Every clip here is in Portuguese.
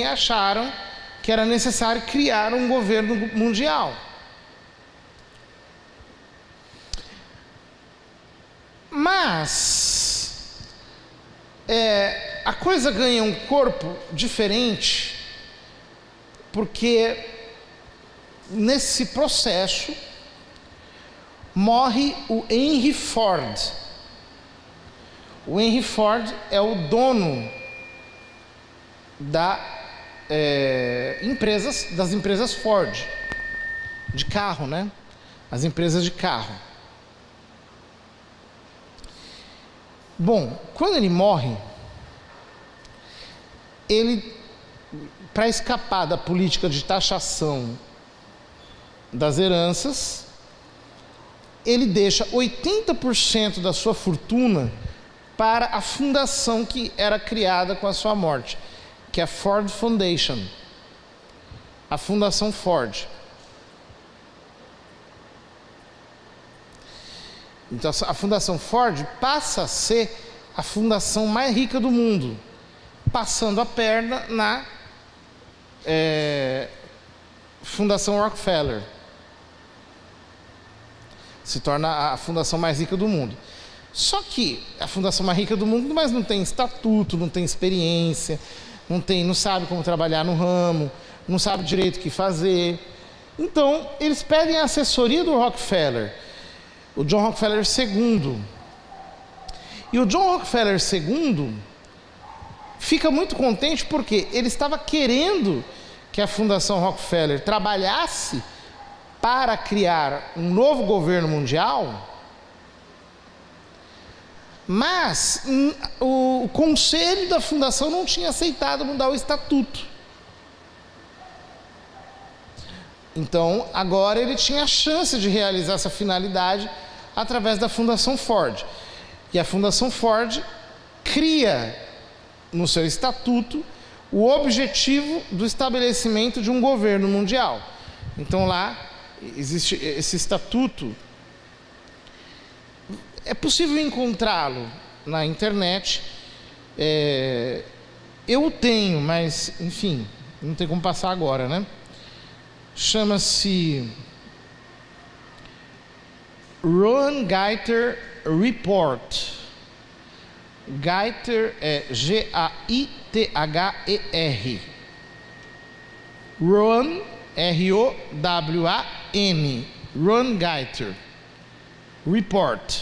acharam que era necessário criar um governo mundial. Mas a coisa ganha um corpo diferente, porque nesse processo morre o Henry Ford. O Henry Ford é o dono das empresas Ford, de carro, né? As empresas de carro. Bom, quando ele morre, para escapar da política de taxação das heranças, ele deixa 80% da sua fortuna para a fundação que era criada com a sua morte, que é a Ford Foundation, a Fundação Ford. Então a Fundação Ford passa a ser a fundação mais rica do mundo, passando a perna na Fundação Rockefeller. Se torna a fundação mais rica do mundo. Só que a fundação mais rica do mundo, mas não tem estatuto, não tem experiência, não sabe como trabalhar no ramo, não sabe direito o que fazer. Então, eles pedem a assessoria do Rockefeller, o John Rockefeller II. E o John Rockefeller II fica muito contente porque ele estava querendo que a Fundação Rockefeller trabalhasse para criar um novo governo mundial, mas o conselho da fundação não tinha aceitado mudar o estatuto. Então, agora ele tinha a chance de realizar essa finalidade através da Fundação Ford. E a Fundação Ford cria no seu estatuto o objetivo do estabelecimento de um governo mundial. Então lá existe esse estatuto. É possível encontrá-lo na internet. Eu o tenho, mas enfim, não tem como passar agora, né? Chama-se Rowan Gaither Report. Gaither é G-A-I-T-H-E-R. Rowan, R-O-W-A-N. Rowan Gaither Report.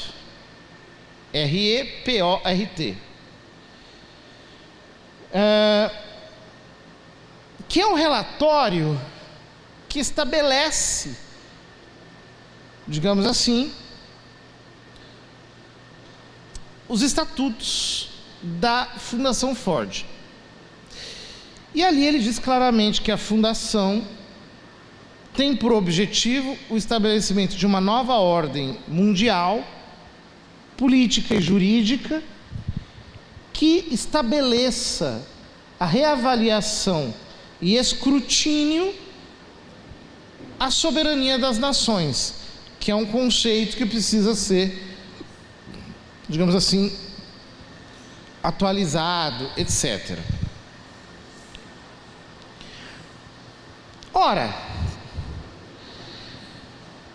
R-E-P-O-R-T. Que é um relatório que estabelece, digamos assim, os estatutos da Fundação Ford. E ali ele diz claramente que a fundação tem por objetivo o estabelecimento de uma nova ordem mundial, política e jurídica, que estabeleça a reavaliação e escrutínio à soberania das nações, que é um conceito que precisa ser, digamos assim, atualizado, etc. Ora,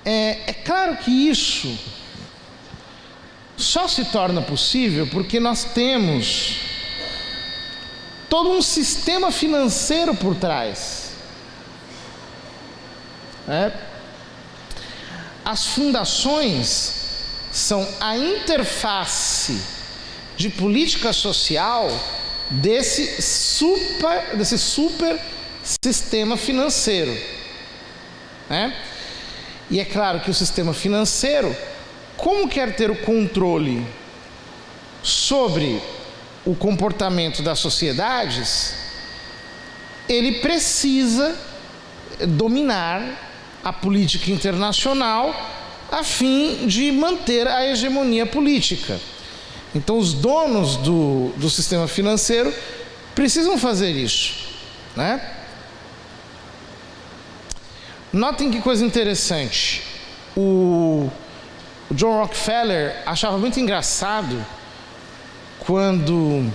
é claro que isso só se torna possível porque nós temos todo um sistema financeiro por trás. As fundações são a interface de política social desse super sistema financeiro, né? E é claro que o sistema financeiro, como quer ter o controle sobre o comportamento das sociedades, ele precisa dominar a política internacional a fim de manter a hegemonia política. Então os donos do sistema financeiro precisam fazer isso, né? Notem que coisa interessante. O John Rockefeller achava muito engraçado quando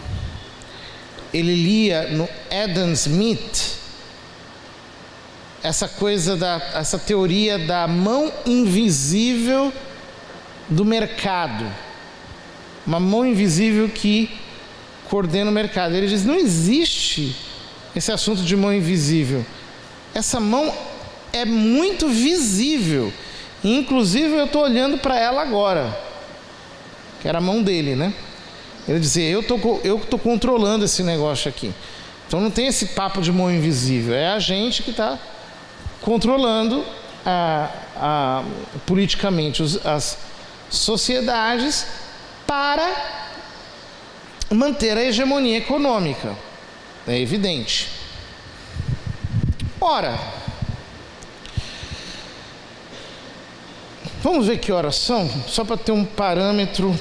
ele lia no Adam Smith essa teoria da mão invisível do mercado, uma mão invisível que coordena o mercado. Ele diz: não existe esse assunto de mão invisível. Essa mão é muito visível. Inclusive eu estou olhando para ela agora, que era a mão dele, né? Ele dizia: eu estou controlando esse negócio aqui. Então não tem esse papo de mão invisível. É a gente que está controlando politicamente as sociedades para manter a hegemonia econômica. É evidente. Ora, vamos ver que horas são, só para ter um parâmetro.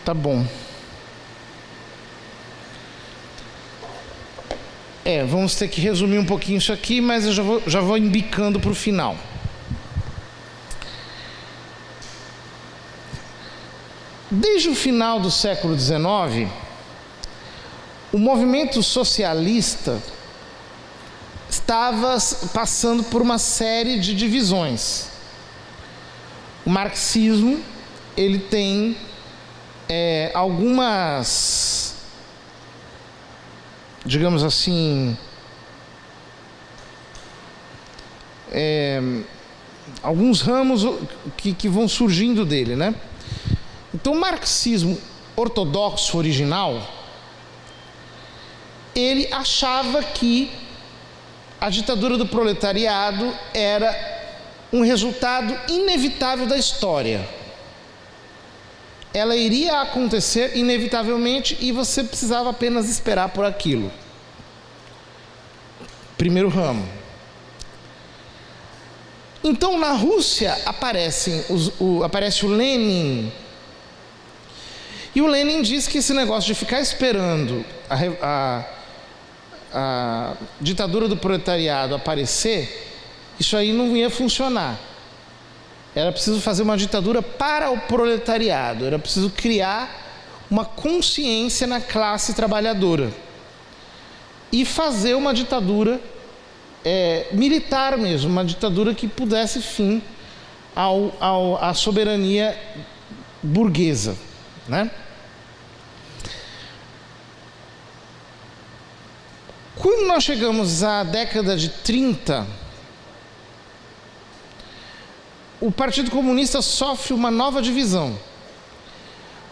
Tá bom. Vamos ter que resumir um pouquinho isso aqui, mas eu já vou embicando para o final. Desde o final do século XIX, o movimento socialista estava passando por uma série de divisões. O marxismo, ele tem algumas, digamos assim, alguns ramos que vão surgindo dele, né? Então, o marxismo ortodoxo original, ele achava que a ditadura do proletariado era um resultado inevitável da história. Ela iria acontecer inevitavelmente e você precisava apenas esperar por aquilo. Primeiro ramo. Então, na Rússia aparece o Lenin. E o Lenin diz que esse negócio de ficar esperando a ditadura do proletariado aparecer, isso aí não ia funcionar. Era preciso fazer uma ditadura para o proletariado, era preciso criar uma consciência na classe trabalhadora e fazer uma ditadura militar mesmo, uma ditadura que pudesse fim à soberania burguesa, né? Quando nós chegamos à década de 30, o Partido Comunista sofre uma nova divisão.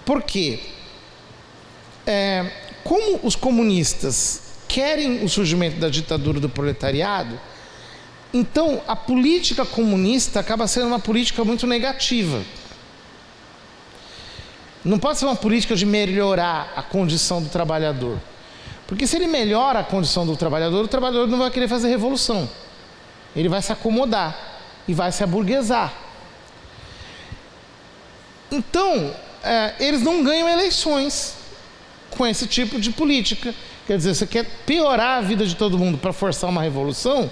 Por quê? Como os comunistas querem o surgimento da ditadura do proletariado, então a política comunista acaba sendo uma política muito negativa. Não pode ser uma política de melhorar a condição do trabalhador. Porque se ele melhora a condição do trabalhador, o trabalhador não vai querer fazer revolução. Ele vai se acomodar e vai se aburguesar. Então, eles não ganham eleições com esse tipo de política. Quer dizer, você quer piorar a vida de todo mundo para forçar uma revolução,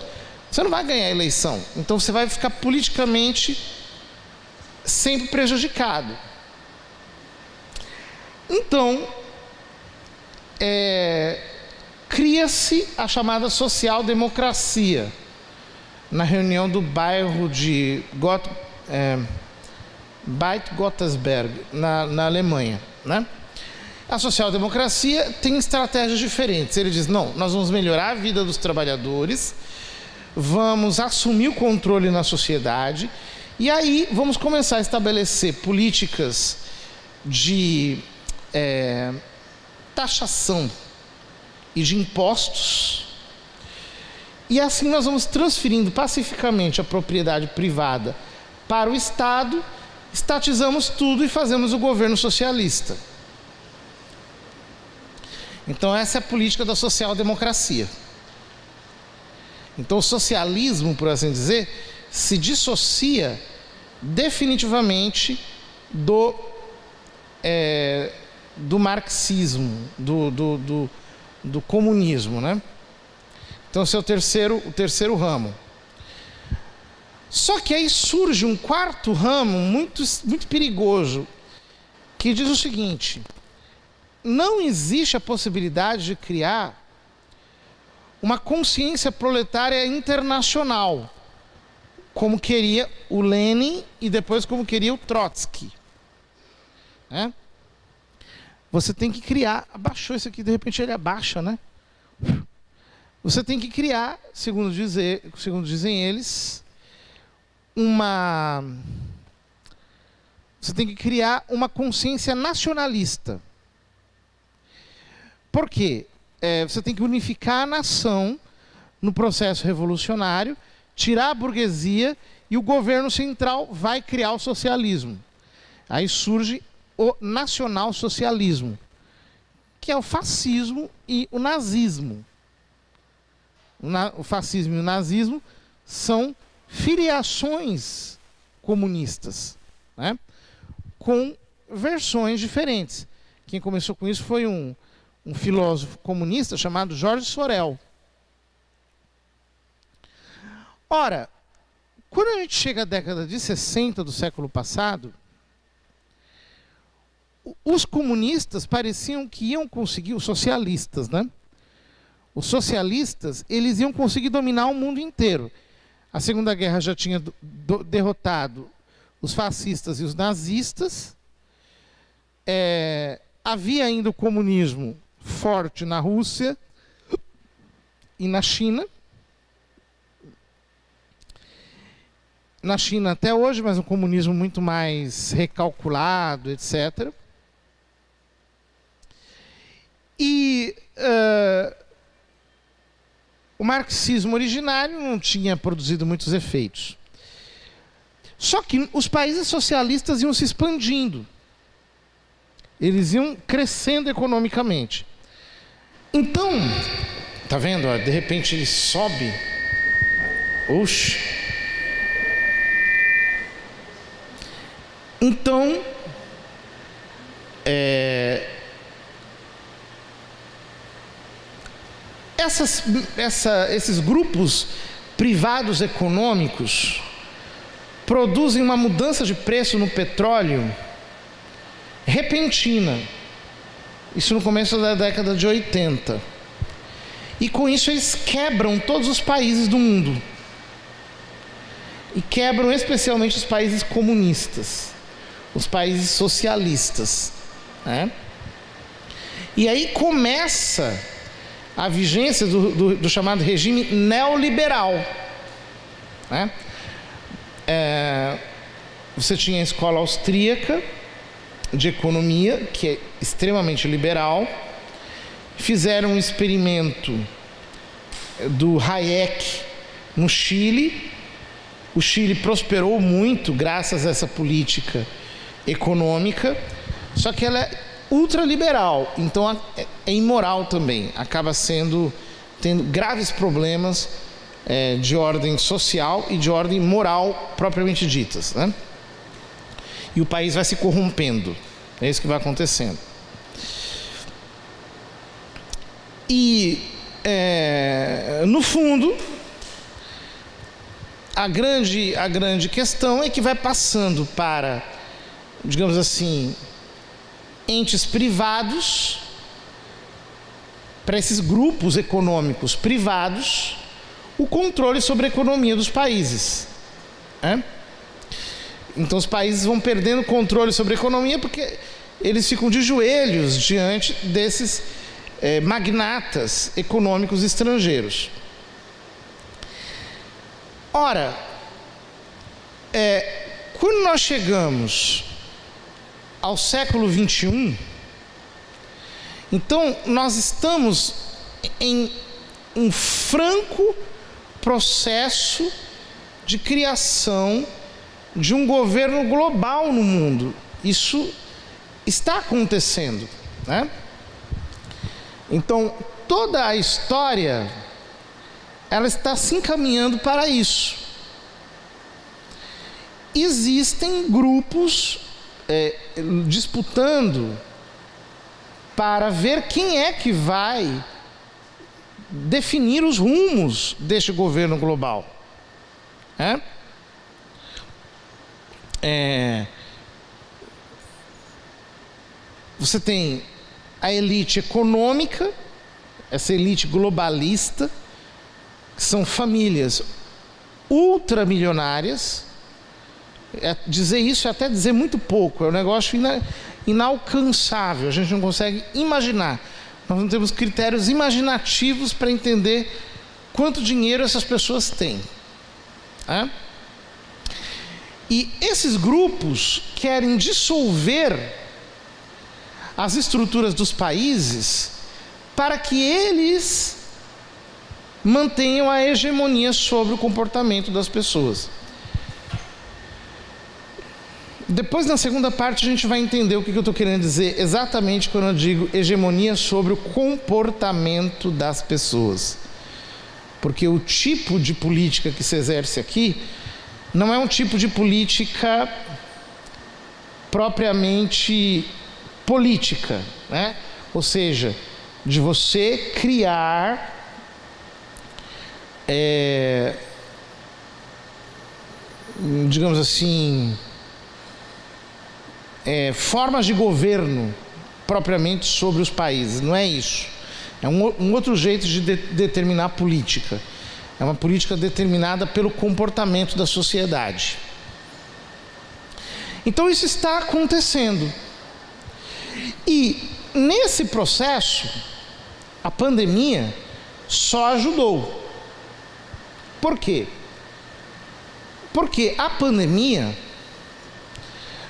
você não vai ganhar a eleição. Então você vai ficar politicamente sempre prejudicado. Então, cria-se a chamada social-democracia na reunião do bairro de Beit Godesberg, na Alemanha, né? A social-democracia tem estratégias diferentes. Ele diz: não, nós vamos melhorar a vida dos trabalhadores, vamos assumir o controle na sociedade e aí vamos começar a estabelecer políticas de taxação e de impostos, e assim nós vamos transferindo pacificamente a propriedade privada para o Estado, estatizamos tudo e fazemos o governo socialista. Então essa é a política da social-democracia. Então o socialismo, por assim dizer, se dissocia definitivamente do marxismo, do comunismo, né? Então, esse é o terceiro ramo. Só que aí surge um quarto ramo muito, muito perigoso, que diz o seguinte: não existe a possibilidade de criar uma consciência proletária internacional, como queria o Lenin e depois como queria o Trotsky. Né? Você tem que criar... Abaixou isso aqui, de repente ele abaixa, né? Você tem que criar, segundo dizem eles, você tem que criar uma consciência nacionalista. Por quê? Você tem que unificar a nação no processo revolucionário, tirar a burguesia, e o governo central vai criar o socialismo. Aí surge o nacionalsocialismo, que é o fascismo e o nazismo. O fascismo e o nazismo são filiações comunistas, né? Com versões diferentes. Quem começou com isso foi um filósofo comunista chamado Jorge Sorel. Ora, quando a gente chega à década de 60 do século passado, os comunistas pareciam que iam conseguir, os socialistas, né? Os socialistas, eles iam conseguir dominar o mundo inteiro. A Segunda Guerra já tinha derrotado os fascistas e os nazistas. Havia ainda o comunismo forte na Rússia e na China. Na China até hoje, mas um comunismo muito mais recalculado, etc. E o marxismo originário não tinha produzido muitos efeitos. Só que os países socialistas iam se expandindo. Eles iam crescendo economicamente. Então, tá vendo? De repente ele sobe. Oxe. Então, esses grupos privados econômicos produzem uma mudança de preço no petróleo repentina. Isso no começo da década de 80. E com isso eles quebram todos os países do mundo. E quebram especialmente os países comunistas, os países socialistas. Né? E aí começa a vigência do chamado regime neoliberal. Né? Você tinha a escola austríaca de economia, que é extremamente liberal. Fizeram um experimento do Hayek no Chile. O Chile prosperou muito graças a essa política econômica, só que ela é ultraliberal, então é imoral também, acaba tendo graves problemas de ordem social e de ordem moral propriamente ditas, né? E o país vai se corrompendo, é isso que vai acontecendo. E no fundo, a grande questão é que vai passando para, digamos assim, entes privados, para esses grupos econômicos privados, o controle sobre a economia dos países. Né? Então os países vão perdendo controle sobre a economia porque eles ficam de joelhos diante desses magnatas econômicos estrangeiros. Ora, quando nós chegamos ao século XXI, então nós estamos em um franco processo de criação de um governo global no mundo. Isso está acontecendo, né? Então, toda a história, ela está se encaminhando para isso. Existem grupos disputando para ver quem é que vai definir os rumos deste governo global. Você tem a elite econômica, essa elite globalista, que são famílias ultramilionárias. Dizer isso é até dizer muito pouco, é um negócio inalcançável, a gente não consegue imaginar. Nós não temos critérios imaginativos para entender quanto dinheiro essas pessoas têm. E esses grupos querem dissolver as estruturas dos países para que eles mantenham a hegemonia sobre o comportamento das pessoas. Depois, na segunda parte, a gente vai entender o que eu estou querendo dizer exatamente quando eu digo hegemonia sobre o comportamento das pessoas. Porque o tipo de política que se exerce aqui não é um tipo de política propriamente política, né? Ou seja, de você criar digamos assim, formas de governo propriamente sobre os países. Não é isso. É um outro jeito de determinar a política. É uma política determinada pelo comportamento da sociedade. Então isso está acontecendo. E nesse processo, a pandemia só ajudou. Por quê? Porque a pandemia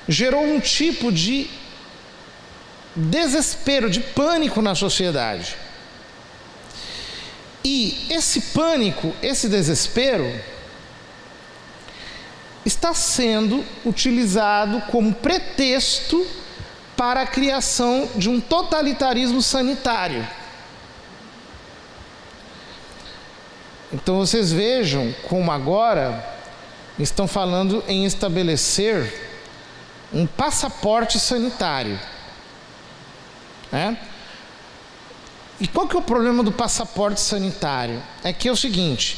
gerou um tipo de desespero, de pânico na sociedade. E esse pânico, esse desespero, está sendo utilizado como pretexto para a criação de um totalitarismo sanitário. Então vocês vejam como agora estão falando em estabelecer um passaporte sanitário. E qual que é o problema do passaporte sanitário? É que é o seguinte: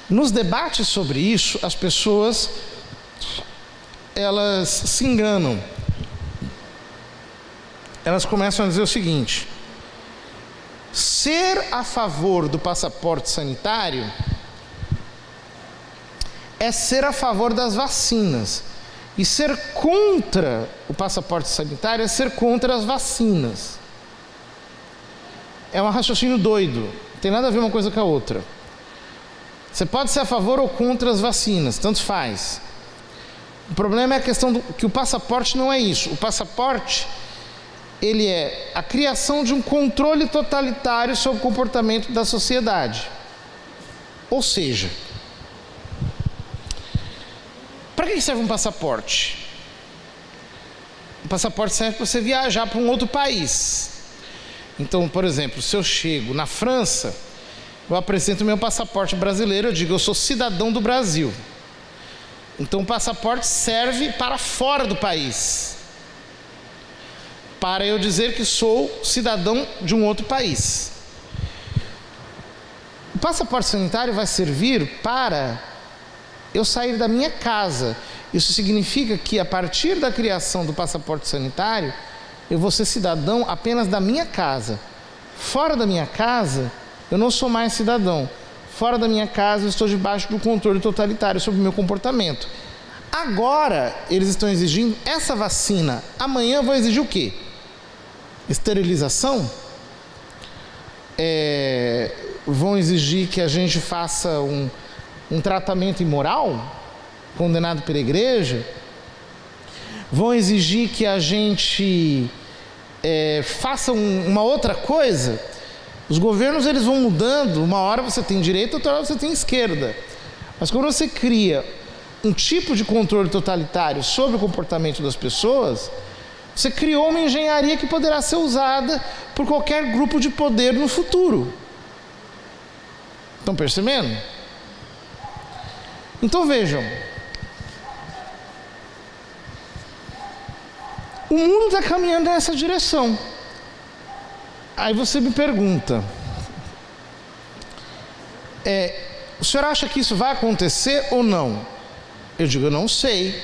nos debates sobre isso, as pessoas elas se enganam. Elas começam a dizer o seguinte: ser a favor do passaporte sanitário é ser a favor das vacinas. E ser contra o passaporte sanitário é ser contra as vacinas. É um raciocínio doido. Não tem nada a ver uma coisa com a outra. Você pode ser a favor ou contra as vacinas, tanto faz. O problema é a questão que o passaporte não é isso. O passaporte, ele é a criação de um controle totalitário sobre o comportamento da sociedade. Ou seja, para que serve um passaporte? O passaporte serve para você viajar para um outro país. Então, por exemplo, se eu chego na França, eu apresento meu passaporte brasileiro, eu digo, eu sou cidadão do Brasil. Então o passaporte serve para fora do país, para eu dizer que sou cidadão de um outro país. O passaporte sanitário vai servir para eu sair da minha casa. Isso significa que a partir da criação do passaporte sanitário, eu vou ser cidadão apenas da minha casa. Fora da minha casa, eu não sou mais cidadão. Fora da minha casa, eu estou debaixo do controle totalitário sobre o meu comportamento. Agora, eles estão exigindo essa vacina. Amanhã vão exigir o quê? Esterilização? Vão exigir que a gente faça um tratamento imoral, condenado pela igreja? Vão exigir que a gente faça uma outra coisa? Os governos, eles vão mudando, uma hora você tem direita, outra hora você tem esquerda. Mas quando você cria um tipo de controle totalitário sobre o comportamento das pessoas, você criou uma engenharia que poderá ser usada por qualquer grupo de poder no futuro. Estão percebendo? Então vejam, o mundo está caminhando nessa direção. Aí você me pergunta, O senhor acha que isso vai acontecer ou não? Eu digo, eu não sei.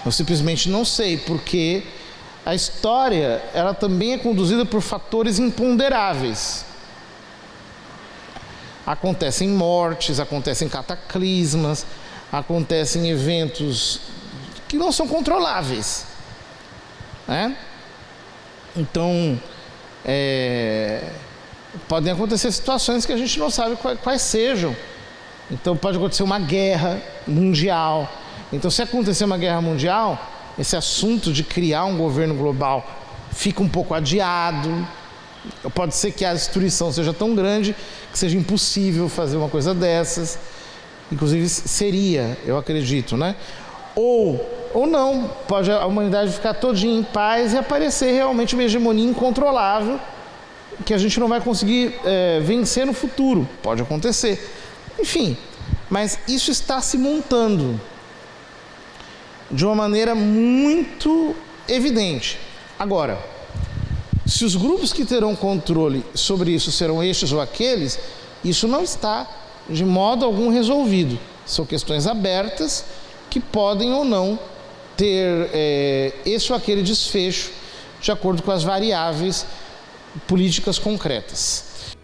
Eu simplesmente não sei, porque a história, ela também é conduzida por fatores imponderáveis. Acontecem mortes, acontecem cataclismas, acontecem eventos que não são controláveis, né? Então, podem acontecer situações que a gente não sabe quais sejam. Então pode acontecer uma guerra mundial. Então, se acontecer uma guerra mundial, esse assunto de criar um governo global fica um pouco adiado. Pode ser que a destruição seja tão grande que seja impossível fazer uma coisa dessas. Inclusive seria, eu acredito, né? Ou não, pode a humanidade ficar todinha em paz e aparecer realmente uma hegemonia incontrolável que a gente não vai conseguir vencer no futuro. Pode acontecer. Enfim, mas isso está se montando de uma maneira muito evidente. Agora, se os grupos que terão controle sobre isso serão estes ou aqueles, isso não está de modo algum resolvido. São questões abertas que podem ou não ter esse ou aquele desfecho de acordo com as variáveis políticas concretas.